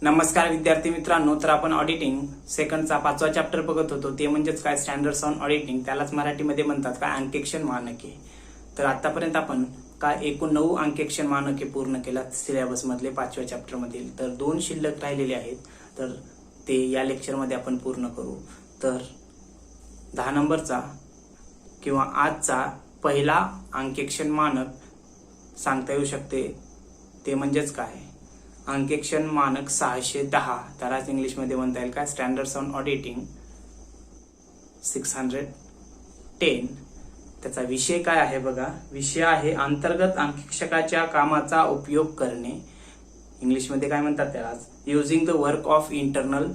नमस्कार विद्यार्थी मित्रांनो, तर आपण ऑडिटिंग सेकंडचा 5वा चॅप्टर बघत होतो. ते म्हणजेच काय, स्टँडर्ड्स ऑन ऑडिटिंग. त्यालाच मराठीमध्ये म्हणतात काय, अंकेक्षण मानके. तर आतापर्यंत आपण काय एकूण 9 अंकेक्षण मानके पूर्ण केला सिलेबस मधले 5व्या चॅप्टर मधील. तर 2 शिल्लक राहिलेले आहेत, तर ते या लेक्चरमध्ये आपण पूर्ण करू. तर 10 नंबरचा किंवा आजचा पहिला अंकेक्षण मानक सांगता येऊ शकते. ते म्हणजेच काय, अंकेक्षण मानक 610. त्यालाच इंग्लिशमध्ये म्हणता येईल काय, स्टँडर्ड्स ऑन ऑडिटिंग 610. त्याचा विषय काय आहे बघा. विषय आहे अंतर्गत अंकेक्षकाच्या कामाचा उपयोग करणे. इंग्लिशमध्ये काय म्हणतात त्यालाच, using the work of internal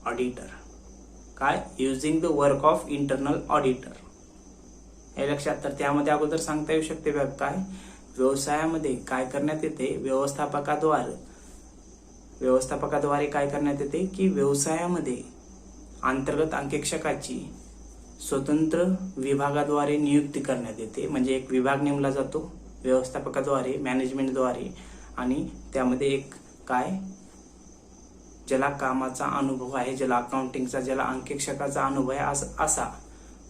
auditor. काय, using the work of internal auditor. हे लक्षात. तर त्यामध्ये अगोदर सांगता येऊ शकते बघ काय, व्यवसायामध्ये काय करण्यात येते, व्यवस्थापकाद्वारे काय करण्यात येते की व्यवसायामध्ये अंतर्गत अंकेक्षकाची स्वतंत्र विभागाद्वारे नियुक्ती करण्यात येते. म्हणजे एक विभाग नेमला जातो व्यवस्थापकाद्वारे, मॅनेजमेंटद्वारे, आणि त्यामध्ये एक काय, ज्याला कामाचा अनुभव आहे, ज्याला अकाउंटिंगचा, ज्याला अंकेक्षकाचा अनुभव आहे, असा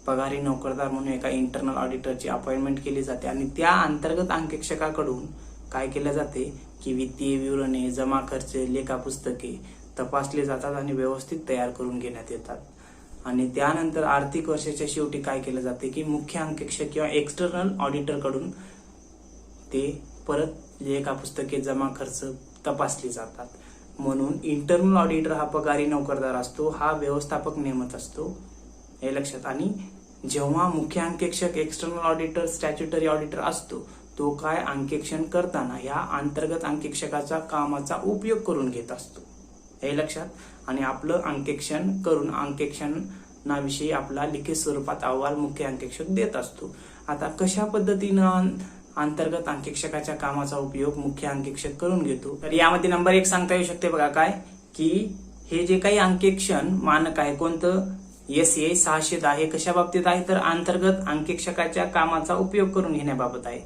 पगारी नोकरदार म्हणून एका इंटरनल ऑडिटरची अपॉइंटमेंट केली जाते. आणि त्या अंतर्गत अंकेक्षकाकडून काय केले जाते की वित्तीय विवरणे, जमा खर्च, लेखा पुस्तके तपासले जातात आणि व्यवस्थित तयार करून घेण्यात येतात. आणि त्यानंतर आर्थिक वर्षाच्या शेवटी काय केलं जाते की मुख्य अंकेक्षक किंवा एक्सटर्नल ऑडिटर कडून ते परत लेखा पुस्तके, जमा खर्च तपासली जातात. म्हणून इंटरनल ऑडिटर हा पगारी नोकरदार असतो, हा व्यवस्थापक नेमत असतो. हे लक्षात. आणि जेव्हा मुख्य अंकेक्षक, एक्सटर्नल ऑडिटर, स्टॅच्युटरी ऑडिटर असतो, तो काय अंकेक्षण करताना या अंतर्गत अंकेक्षकाचा कामाचा उपयोग करून घेत असतो. हे लक्षात. आणि आपलं अंकेक्षण करून अंकेक्षणाविषयी आपला लिखित स्वरूपात अहवाल मुख्य अंकेक्षक देत असतो. आता कशा पद्धतीनं अंतर्गत अंकेक्षकाच्या कामाचा उपयोग मुख्य अंकेक्षक करून घेतो, तर यामध्ये नंबर 1 सांगता येऊ शकते बघा काय, की हे जे काही अंकेक्षण मानक आहे कोणतं, SA 610, हे कशा बाबतीत आहे, तर अंतर्गत अंकेक्षकाच्या कामाचा उपयोग करून घेण्याबाबत आहे.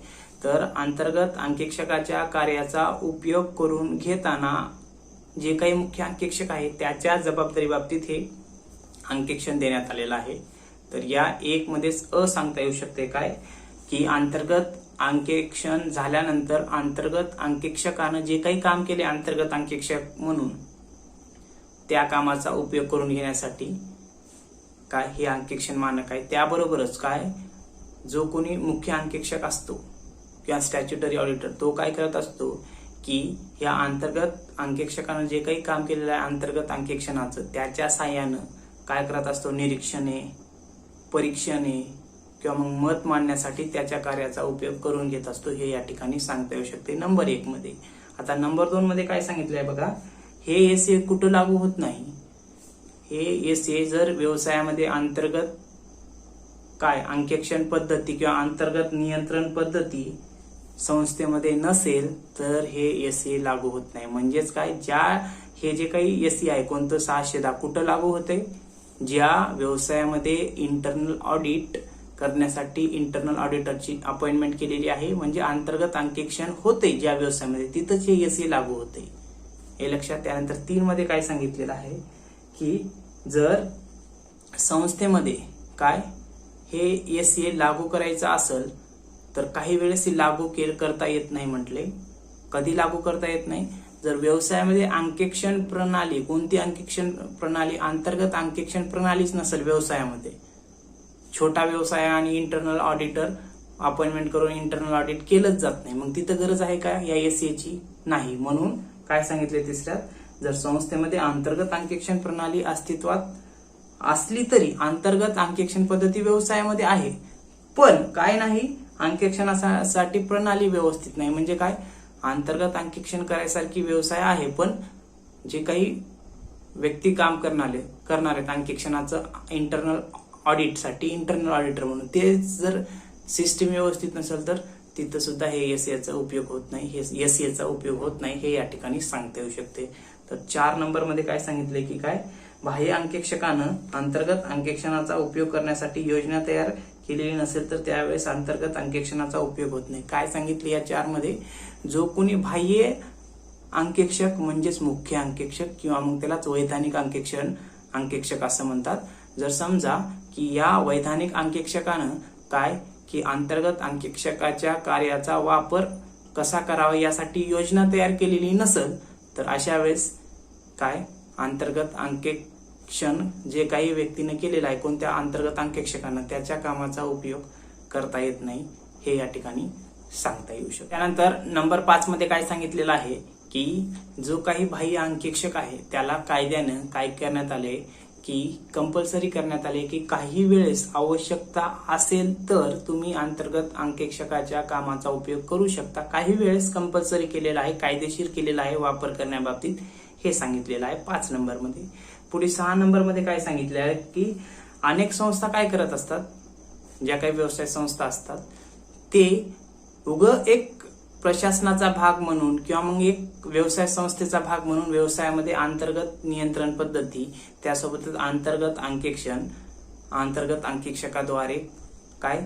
तर अंतर्गत अंकेक्षकाच्या कार्याचा उपयोग करून घेताना जे काही मुख्य अंकेक्षक आहे त्याच्या जबाबदारी बाबतीत हे अंकेक्षण देण्यात आलेलं आहे. तर या 1 मध्येच सांगता येऊ शकते काय, की अंतर्गत अंकेक्षण झाल्यानंतर अंतर्गत अंकेक्षकानं जे काही काम केले अंतर्गत अंकेक्षक म्हणून, त्या कामाचा उपयोग करून घेण्यासाठी काय हे अंकेक्षण मानक आहे. त्याबरोबरच काय, जो कोणी मुख्य अंकेक्षक असतो किंवा स्टॅच्युटरी ऑडिटर, तो काय करत असतो की या अंतर्गत अंकेक्षकानं जे काही काम केलेलं आहे अंतर्गत अंकेक्षणाचं, त्याच्या साह्यानं काय करत असतो, निरीक्षणे, परीक्षणे किंवा मग मत मांडण्यासाठी त्याच्या कार्याचा उपयोग करून घेत असतो. हे या ठिकाणी सांगता येऊ शकते नंबर 1 मध्ये. आता नंबर 2 मध्ये काय सांगितलंय बघा, हे SA कुठं लागू होत नाही. हे SA जर व्यवसायामध्ये अंतर्गत काय अंकेक्षण पद्धती किंवा अंतर्गत नियंत्रण पद्धती संस्थेमध्ये नसेल तर हे SA लागू होत नाही. म्हणजेच काय, हे जे काही SA आहे कोणतं 610 कुठं लागू होते, ज्या व्यवसायामध्ये इंटरनल ऑडिट करण्यासाठी इंटरनल ऑडिटरची अपॉइंटमेंट केलेली आहे, म्हणजे अंतर्गत अंकेक्षण होते ज्या व्यवसायामध्ये, तिथंच हे SA लागू होते. हे लक्षात. त्यानंतर 3 मध्ये काय सांगितलेलं आहे की जर संस्थेमध्ये काय हे SA लागू करायचं असेल तर काही वेळेस लागू करता येत नाही. म्हटले कधी लागू करता येत नाही, जर व्यवसायामध्ये अंकेक्षण प्रणाली, कोणती अंकेक्षण प्रणाली, अंतर्गत अंकेक्षण प्रणालीच नसेल व्यवसायामध्ये, छोटा व्यवसाय आणि इंटरनल ऑडिटर अपॉइंटमेंट करून इंटरनल ऑडिट केलंच जात नाही, मग तिथं गरज आहे का या SA ची, नाही. म्हणून काय सांगितले तिसऱ्यात, जर संस्थेमध्ये अंतर्गत अंकेक्षण प्रणाली अस्तित्वात असली तरी अंतर्गत अंकेक्षण पद्धती व्यवसायामध्ये आहे, पण काय नाही, अंकेक्षणासाठी प्रणाली व्यवस्थित नाही. म्हणजे काय, अंतर्गत अंकेक्षण करायसारखी व्यवसाय आहे, पण जे काही व्यक्ती काम करणार आहेत अंकेक्षणाचं इंटरनल ऑडिटसाठी, इंटरनल ऑडिटर म्हणून, ते जर सिस्टीम व्यवस्थित नसेल तर तिथं सुद्धा हे SAचा उपयोग होत नाही, हे SAचा उपयोग होत नाही. हे या ठिकाणी सांगता येऊ शकते. तर 4 नंबर मध्ये काय सांगितले की काय, बाह्य अंकेक्षकानं अंतर्गत अंकेक्षणाचा उपयोग करण्यासाठी योजना तयार केलेली नसेल तर त्यावेळेस अंतर्गत अंकेक्षणाचा उपयोग होत नाही. काय सांगितले या 4 मध्ये, जो कोणी बाह्य अंकेक्षक म्हणजेच मुख्य अंकेक्षक किंवा मग त्यालाच वैधानिक अंकेक्षक असं म्हणतात. जर समजा की या वैधानिक अंकेक्षकानं काय की अंतर्गत अंकेक्षकाच्या कार्याचा वापर कसा करावा यासाठी योजना तयार केलेली नसेल तर अशा वेळेस काय अंतर्गत अंकेक्षण जे काही व्यक्तीने केलेलं आहे कोणत्या अंतर्गत अंकेक्षकानं त्याच्या कामाचा उपयोग करता येत नाही हे या ठिकाणी सांगता येऊ शकते. त्यानंतर नंबर 5 मध्ये काय सांगितलेलं आहे की जो काही बाह्य अंकेक्षक आहे त्याला कायद्यानं काय करण्यात आले की कंपल्सरी करण्यात आले की काही वेळेस आवश्यकता असेल तर तुम्ही अंतर्गत अंकेक्षकाच्या कामाचा उपयोग करू शकता. काही वेळेस कंपल्सरी केलेला आहे, कायदेशीर केलेला आहे वापर करण्याबाबतीत हे सांगितलेलं आहे 5 नंबरमध्ये. पुढे 6 नंबरमध्ये काय सांगितले आहे की अनेक संस्था काय करत असतात, ज्या काही व्यवसाय संस्था असतात ते एक प्रशासनाचा भाग म्हणून किंवा मग एक व्यवसाय संस्थेचा भाग म्हणून व्यवसायामध्ये अंतर्गत नियंत्रण पद्धती त्यासोबतच अंतर्गत अंकेक्षकाद्वारे काय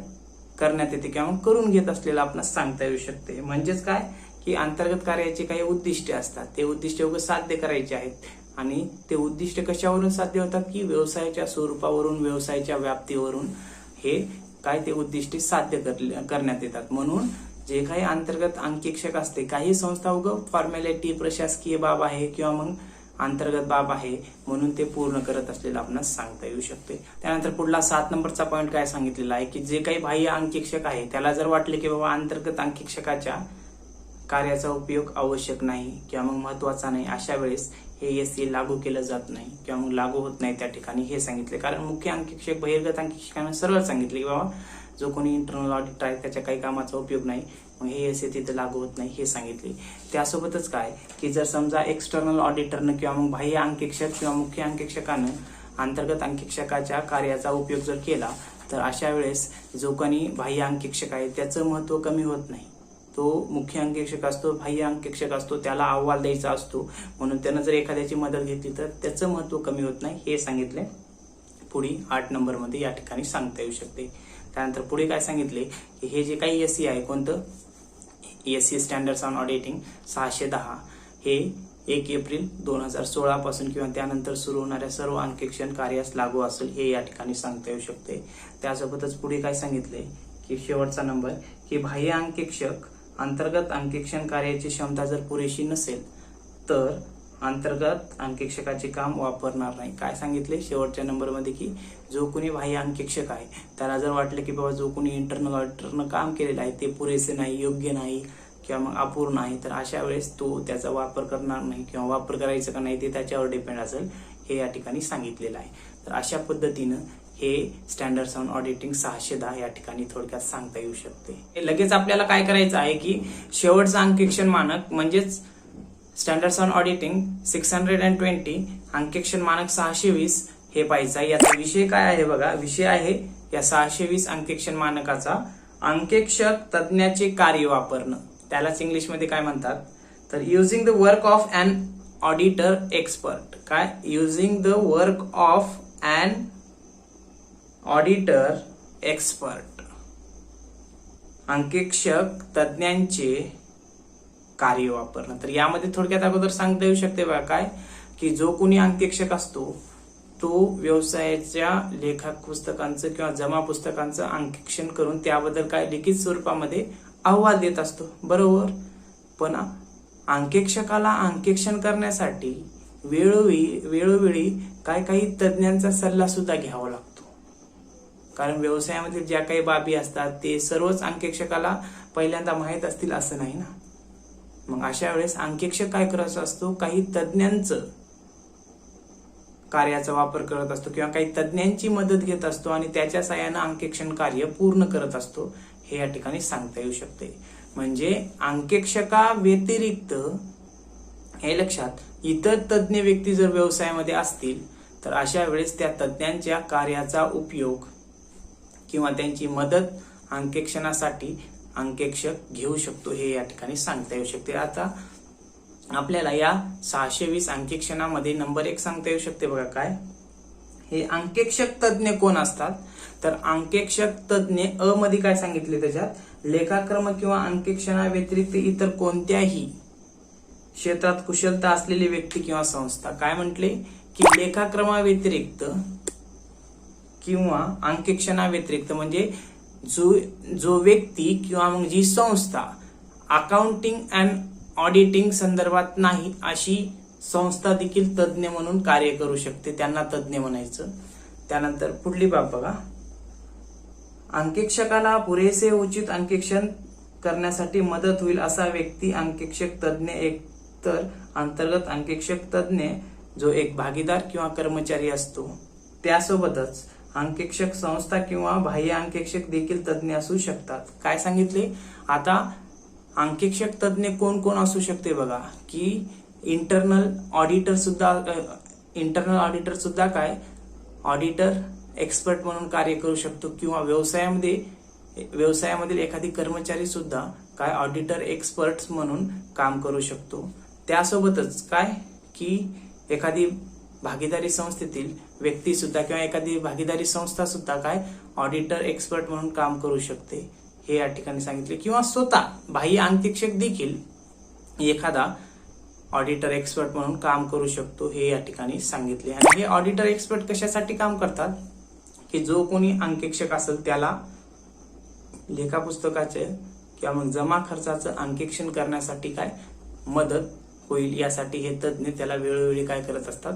करण्यात येते किंवा करून घेत असलेलं आपण सांगता येऊ शकते. म्हणजेच काय की अंतर्गत कार्याची काही उद्दिष्टे असतात, ते उद्दिष्टे साध्य करायचे आहेत आणि ते उद्दिष्ट कशावरून साध्य होतात की व्यवसायाच्या स्वरूपावरून व्यवसायाच्या व्याप्तीवरून हे काय ते उद्दिष्टे साध्य करण्यात येतात. म्हणून जे काही अंतर्गत अंकेक्षक असते काही संस्था फॉर्मॅलिटी प्रशासकीय बाब आहे किंवा मग अंतर्गत बाब आहे म्हणून ते पूर्ण करत असलेलं आपल्याला सांगता येऊ शकते. त्यानंतर पुढला 7 नंबरचा पॉईंट काय सांगितलेला आहे की जे काही बाह्य अंकेक्षक आहे त्याला जर वाटले की बाबा अंतर्गत अंकेक्षकाच्या कार्याचा उपयोग आवश्यक नाही किंवा मग महत्वाचा नाही अशा वेळेस हे एससी लागू केलं जात नाही किंवा मग लागू होत नाही त्या ठिकाणी हे सांगितले. कारण मुख्य अंकेक्षक बहिर्गत अंकेक्षकांना सरळ सांगितले की बाबा जो कोणी इंटरनल ऑडिटर आहे त्याच्या काही कामाचा उपयोग नाही मग हे एससी तिथे लागू होत नाही हे सांगितले. त्यासोबतच काय की जर समजा एक्सटर्नल ऑडिटरनं किंवा मग बाह्य अंकेक्षक किंवा मुख्य अंकेक्षकानं अंतर्गत अंकेक्षकाच्या कार्याचा उपयोग जर केला तर अशा वेळेस जो कोणी बाह्य अंकेक्षक आहे त्याचं महत्व कमी होत नाही. तो मुख्य अंकेक्षक असतो, बाह्य अंकेक्षक असतो, त्याला अहवाल द्यायचा असतो म्हणून त्यानं जर एखाद्याची मदत घेतली तर त्याचं महत्व कमी होत नाही हे सांगितले. पुढे 8 नंबरमध्ये या ठिकाणी सांगता येऊ शकते. त्यानंतर पुढे काय सांगितले की हे जे काही एससी आहे कोणतं एससी स्टँडर्ड्स ऑन ऑडिटिंग 610 हे 1 एप्रिल 2016 पासून किंवा त्यानंतर सुरू होणाऱ्या सर्व अंकेक्षण कार्यास लागू असेल हे या ठिकाणी सांगता येऊ शकते. त्यासोबतच पुढे काय सांगितले की शेवटचा नंबर की बाह्य अंकेक्षक अंतर्गत अंकेक्षण कार्याची क्षमता जर पुरेशी नसेल तर अंतर्गत अंकेक्षकाचे काम वापरणार नाही. काय सांगितले शेवटच्या नंबरमध्ये की जो कोणी बाह्य अंकेक्षक आहे त्याला जर वाटलं की बाबा जो कोणी इंटरनल ऑडिटरनं काम केलेलं आहे ते पुरेसे नाही, योग्य नाही किंवा मग अपूर्ण आहे तर अशा वेळेस तो त्याचा वापर करणार नाही किंवा वापर करायचं का नाही ते त्याच्यावर डिपेंड असेल हे या ठिकाणी सांगितलेलं आहे. तर अशा पद्धतीनं हे स्टँडर्ड्स ऑन ऑडिटिंग 610 या ठिकाणी थोडक्यात सांगता येऊ शकते. लगेच आपल्याला काय करायचं आहे की शेवटचं अंकेक्षण मानक म्हणजेच स्टँडर्ड्स ऑन ऑडिटिंग 620 अंकेक्षण मानक 620 हे पाहायचं आहे. याचा विषय काय आहे बघा, विषय आहे या 620 अंकेक्षण मानकाचा अंकेक्षक तज्ञाचे कार्य वापरणं. त्यालाच इंग्लिशमध्ये काय म्हणतात तर using the work of an auditor expert. काय using the work of an auditor expert अंकेक्षक तज्ञांचे कार्य वापरणं. तर यामध्ये थोडक्यात अगोदर सांगता येऊ शकते बघा काय की जो कोणी अंकेक्षक असतो तो व्यवसायाच्या लेखा पुस्तकांचं किंवा जमा पुस्तकांचं अंकेक्षण करून त्याबद्दल काय लिखित स्वरूपामध्ये अहवाल देत असतो बरोबर. पण अंकेक्षकाला अंकेक्षण करण्यासाठी वेळोवेळी काही तज्ञांचा सल्ला सुद्धा घ्यावा लागतो. कारण व्यवसायामध्ये ज्या काही बाबी असतात ते सर्वच अंकेक्षकाला पहिल्यांदा माहीत असतील असं नाही ना. मग अशा वेळेस अंकेक्षक काय करत असतो काही तज्ञांचं कार्याचा वापर करत असतो किंवा काही तज्ञांची मदत घेत असतो आणि त्याच्या साहाय्यानं अंकेक्षण कार्य पूर्ण करत असतो हे या ठिकाणी सांगता येऊ शकते. म्हणजे अंकेक्षका व्यतिरिक्त हे लक्षात इतर तज्ञ व्यक्ती जर व्यवसायामध्ये असतील तर अशा वेळेस त्या तज्ञांच्या कार्याचा उपयोग किंवा त्यांची मदत अंकेक्षणासाठी अंकेक्षक घेऊ शकतो हे या ठिकाणी सांगता येऊ शकते. आता आपल्याला या 620 अंकेक्षणामध्ये नंबर 1 सांगता येऊ शकते बघा काय हे अंकेक्षक तज्ञ कोण असतात तर अंकेक्षक तज्ञ अ मध्ये काय सांगितले त्याच्यात लेखाक्रम किंवा अंकेक्षणा व्यतिरिक्त इतर कोणत्याही क्षेत्रात कुशलता असलेली व्यक्ती किंवा संस्था. काय म्हटले की लेखाक्रमाव्यतिरिक्त किंवा अंकेक्षणाव्यतिरिक्त म्हणजे जो व्यक्ती किंवा मग जी संस्था अकाउंटिंग अँड ऑडिटिंग संदर्भात नाही अशी संस्था देखील तज्ज्ञ म्हणून कार्य करू शकते, त्यांना तज्ज्ञ म्हणायचं. त्यानंतर पुढली बाब बघा. अंकेक्षकाला पुरेसे उचित अंकेक्षण करण्यासाठी मदत होईल असा व्यक्ती अंकेक्षक तज्ज्ञ. एकतर अंतर्गत अंकेक्षक तज्ज्ञ जो एक भागीदार किंवा कर्मचारी असतो, त्यासोबतच अंकेक्षक संस्था किंवा बाह्य अंकेक्षक देखील तज्ज्ञ असू शकतात. काय सांगितले आता अंकेक्षक तज्ज्ञ कोण कोण असू शकते बघा की इंटरनल ऑडिटर सुद्धा काय ऑडिटर एक्सपर्ट म्हणून कार्य करू शकतो किंवा व्यवसायामधील एखादी कर्मचारी सुद्धा काय ऑडिटर एक्सपर्ट म्हणून काम करू शकतो. त्यासोबतच काय की एखादी भागीदारी संस्थेतील व्यक्ती सुद्धा किंवा एखादी भागीदारी संस्था सुद्धा काय ऑडिटर एक्सपर्ट म्हणून काम करू शकते, हे या ठिकाणी सांगितले. किंवा स्वतः बाह्य अंकेक्षक देखील एखादा ऑडिटर एक्सपर्ट म्हणून काम करू शकतो, हे या ठिकाणी सांगितले. आणि हे ऑडिटर एक्सपर्ट कशासाठी काम करतात की जो कोणी अंकेक्षक असेल त्याला लेखापुस्तकाचे किंवा मग जमा खर्चाचं अंकेक्षण करण्यासाठी काय मदत होईल यासाठी हे तज्ज्ञ त्याला वेळोवेळी काय करत असतात,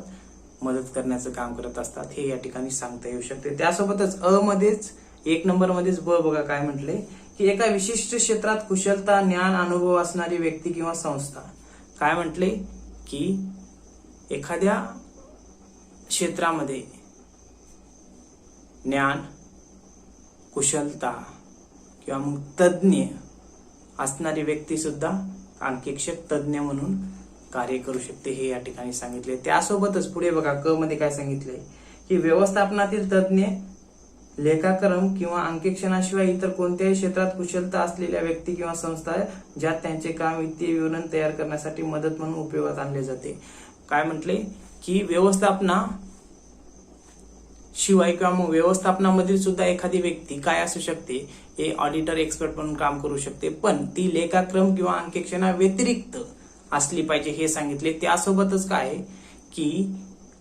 मदत करण्याचं काम करत असतात, हे या ठिकाणी सांगता येऊ शकते. त्यासोबतच अ मध्येच 1 नंबर मध्येच ब बघा काय म्हटले की एका विशिष्ट क्षेत्रात कुशलता ज्ञान अनुभव असणारी व्यक्ती किंवा संस्था. काय म्हटले की एखाद्या क्षेत्रामध्ये ज्ञान कुशलता किंवा मग तज्ज्ञ असणारी व्यक्ती सुद्धा अंकेक्षक तज्ज्ञ म्हणून कार्य करू शकते, हे या ठिकाणी सांगितले. त्यासोबतच पुढे बघा क मध्ये काय सांगितलंय की व्यवस्थापनातील तज्ज्ञ लेखाक्रम किंवा अंकेक्षणाशिवाय इतर कोणत्याही क्षेत्रात कुशलता असलेल्या व्यक्ती किंवा संस्था ज्यात त्यांचे काम वित्तीय विवरण तयार करण्यासाठी मदत म्हणून उपयोगात आणले जाते. काय म्हटले की व्यवस्थापनाशिवाय किंवा मग व्यवस्थापनामधील सुद्धा एखादी व्यक्ती काय असू शकते, हे ऑडिटर एक्सपर्ट म्हणून काम करू शकते, पण ती लेखाक्रम किंवा अंकेक्षणा व्यतिरिक्त असली पाहिजे, हे सांगितले. त्यासोबतच काय की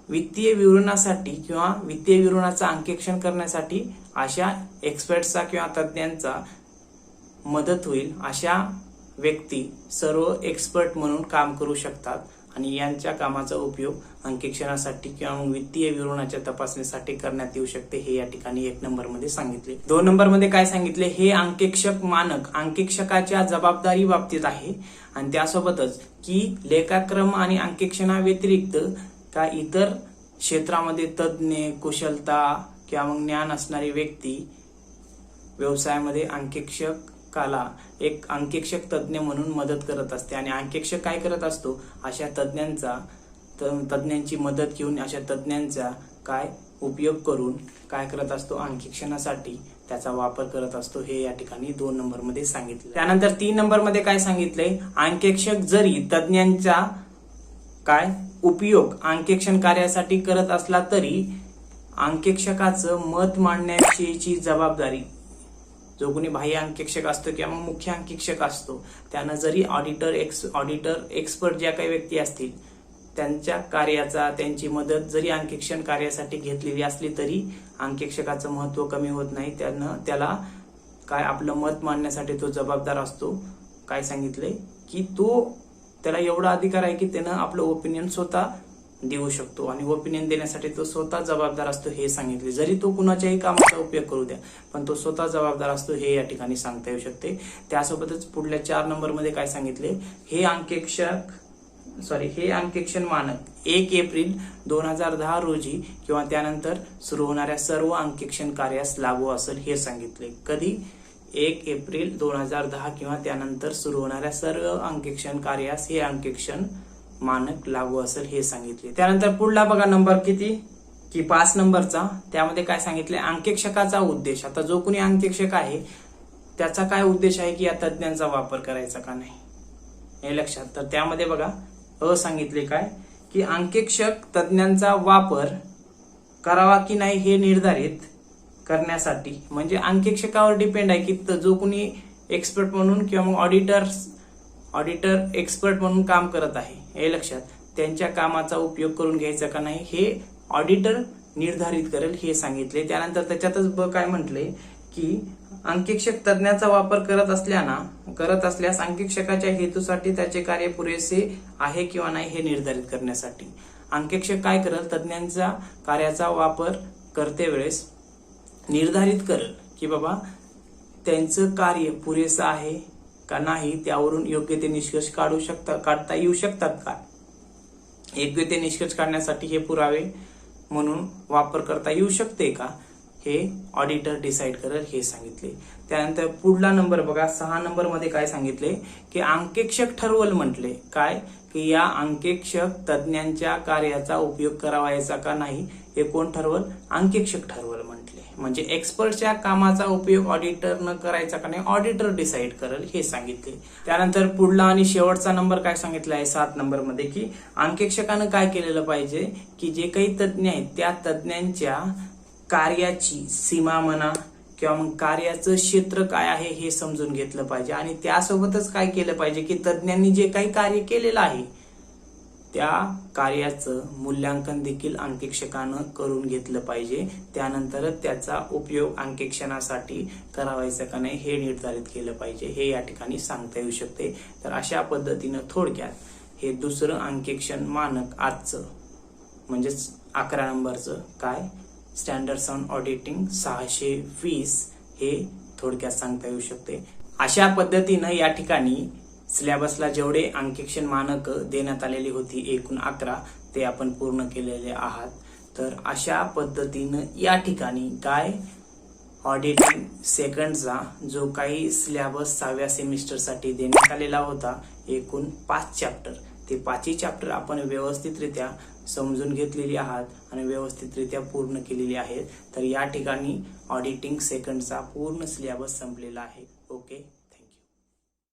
वित्तीय विवरणासाठी किंवा वित्तीय विवरणाचं अंकेक्षण करण्यासाठी अशा एक्सपर्टचा किंवा तज्ज्ञांचा मदत होईल अशा व्यक्ती सर्व एक्सपर्ट म्हणून काम करू शकतात आणि यांच्या कामाचा उपयोग अंकेक्षणासाठी किंवा वित्तीय विवरणाच्या तपासणीसाठी करण्यात येऊ शकते, हे या ठिकाणी 1 नंबर मध्ये सांगितले. 2 नंबर मध्ये काय सांगितले, हे अंकेक्षक मानक अंकेक्षकाच्या जबाबदारी बाबतीत आहे आणि त्यासोबतच की लेखाक्रम आणि अंकेक्षणा व्यतिरिक्त का इतर क्षेत्रामध्ये तज्ज्ञ कुशलता किंवा मग ज्ञान असणारी व्यक्ती व्यवसायामध्ये अंकेक्षकाला एक अंकेक्षक तज्ज्ञ म्हणून मदत करत असते आणि अंकेक्षक काय करत असतो, अशा तज्ज्ञांची मदत घेऊन अशा तज्ज्ञांचा काय उपयोग करून काय करत असतो, अंकेक्षणासाठी त्याचा वापर करत असतो, हे या ठिकाणी 2 नंबर मध्ये सांगितले. त्यानंतर 3 नंबर मध्ये काय सांगितलंय, अंकेक्षक जरी तज्ज्ञांचा काय उपयोग अंकेक्षण कार्यासाठी करत असला तरी अंकेक्षकाचं मत मांडण्याची जबाबदारी जो कोणी बाह्य अंकेक्षक असतो किंवा मग मुख्य अंकेक्षक असतो त्यानं जरी ऑडिटर एक्सपर्ट ज्या काही व्यक्ती असतील त्यांच्या कार्याचा त्यांची मदत जरी अंकेक्षण कार्यासाठी घेतलेली असली तरी अंकेक्षकाचं महत्व कमी होत नाही. त्याला काय आपलं मत मांडण्यासाठी तो जबाबदार असतो. काय सांगितलंय की त्याला एवढा अधिकार आहे की त्यानं आपलं ओपिनियन स्वतः देऊ शकतो आणि ओपिनियन देण्यासाठी तो स्वतः जबाबदार असतो, हे सांगितले. जरी तो कुणाच्याही कामाचा उपयोग करू द्या पण तो स्वतः जबाबदार असतो, हे या ठिकाणी सांगता येऊ शकते. त्यासोबतच पुढल्या 4 नंबर मध्ये काय सांगितले, हे अंकेक्षण मानक 1 एप्रिल 2010 रोजी किंवा त्यानंतर सुरू होणाऱ्या सर्व अंकेक्षण कार्यास लागू असेल, हे सांगितले. कधी 1 एप्रिल 2010 किंवा त्यानंतर सुरू होणाऱ्या सर्व अंकेक्षण कार्यास हे अंकेक्षण मानक लागू असेल, हे सांगितले. त्यानंतर पुढला बघा नंबर किती की 5 नंबरचा. त्यामध्ये काय सांगितले, अंकेक्षकाचा उद्देश. आता जो कोणी अंकेक्षक आहे त्याचा काय उद्देश आहे की या तज्ज्ञांचा वापर करायचा का नाही, हे लक्षात. तर त्यामध्ये बघा सांगितले काय की अंकेक्षक तज्ज्ञांचा वापर करावा की नाही हे निर्धारित करण्यासाठी, म्हणजे अंकेक्षकावर डिपेंड आहे की जो कोणी एक्सपर्ट म्हणून किंवा मग ऑडिटर ऑडिटर एक्सपर्ट म्हणून काम करत आहे, हे लक्षात, त्यांच्या कामाचा उपयोग करून घ्यायचा का नाही हे ऑडिटर निर्धारित करेल हे सांगितले. त्यानंतर त्याच्यातच काय म्हटले की अंकेक्षक तज्ञाचा वापर करत असल्यास अंकेक्षकाच्या हेतूसाठी त्याचे कार्य पुरेसे आहे किंवा नाही हे निर्धारित करण्यासाठी अंकेक्षक काय करेल, तज्ञांच्या कार्याचा वापर करते वेळेस निर्धारित करेल की बाबा त्यांचं कार्य पुरेसं आहे का नाही, त्यावरून योग्य ते निष्कर्ष काढता येऊ शकतात का, योग्य ते निष्कर्ष काढण्यासाठी हे पुरावे म्हणून वापर करता येऊ शकते का, हे ऑडिटर डिसाइड करेल हे सांगितले. त्यानंतर पुढला नंबर बघा, 6 नंबर मध्ये काय सांगितले की अंकेक्षक ठरवल म्हटले काय की या अंकेक्षक तज्ञांच्या कार्याचा उपयोग करावायचा का नाही हे कोण ठरवल, अंकेक्षक ठरवल म्हटले. म्हणजे एक्सपर्टच्या कामाचा उपयोग ऑडिटर न करायचा का नाही ऑडिटर डिसाइड करेल हे सांगितले. त्यानंतर पुढला आणि शेवटचा नंबर काय सांगितला आहे 7 नंबर मध्ये की अंकेक्षकानं काय केलेलं पाहिजे की जे काही तज्ञ आहेत त्या तज्ञांच्या कार्याची सीमा म्हणा किंवा मग कार्याचं क्षेत्र काय आहे हे समजून घेतलं पाहिजे आणि त्यासोबतच काय केलं पाहिजे की तज्ञांनी जे काही कार्य केलेलं आहे त्या कार्याचं मूल्यांकन देखील अंकेक्षकानं करून घेतलं पाहिजे. त्यानंतरच त्याचा उपयोग अंकेक्षणासाठी करावायचा का नाही हे निर्धारित केलं पाहिजे हे या ठिकाणी सांगता येऊ शकते. तर अशा पद्धतीनं थोडक्यात हे दुसरं अंकेक्षण मानक आजचं म्हणजेच 11 नंबरचं काय स्टँडर्ड्स ऑन ऑडिटिंग 620 हे थोडक्यात सांगता येऊ शकते. अशा पद्धतीनं या ठिकाणी सिलेबसला जेवढे अंकेक्षण मानक देण्यात आलेली होती एकूण 11 ते आपण पूर्ण केलेले आहात. तर अशा पद्धतीनं या ठिकाणी काय ऑडिटिंग सेकंडचा जो काही सिलेबस 6व्या सेमिस्टरसाठी देण्यात आलेला होता एकूण 5 चॅप्टर ते 5ही चॅप्टर आपण व्यवस्थितरित्या समजून घेतलेली आहात आणि व्यवस्थितरित्या पूर्ण केलेली आहेत. तर या ठिकाणी ऑडिटिंग सेकंडचा पूर्ण सिलेबस संपलेला आहे. ओके.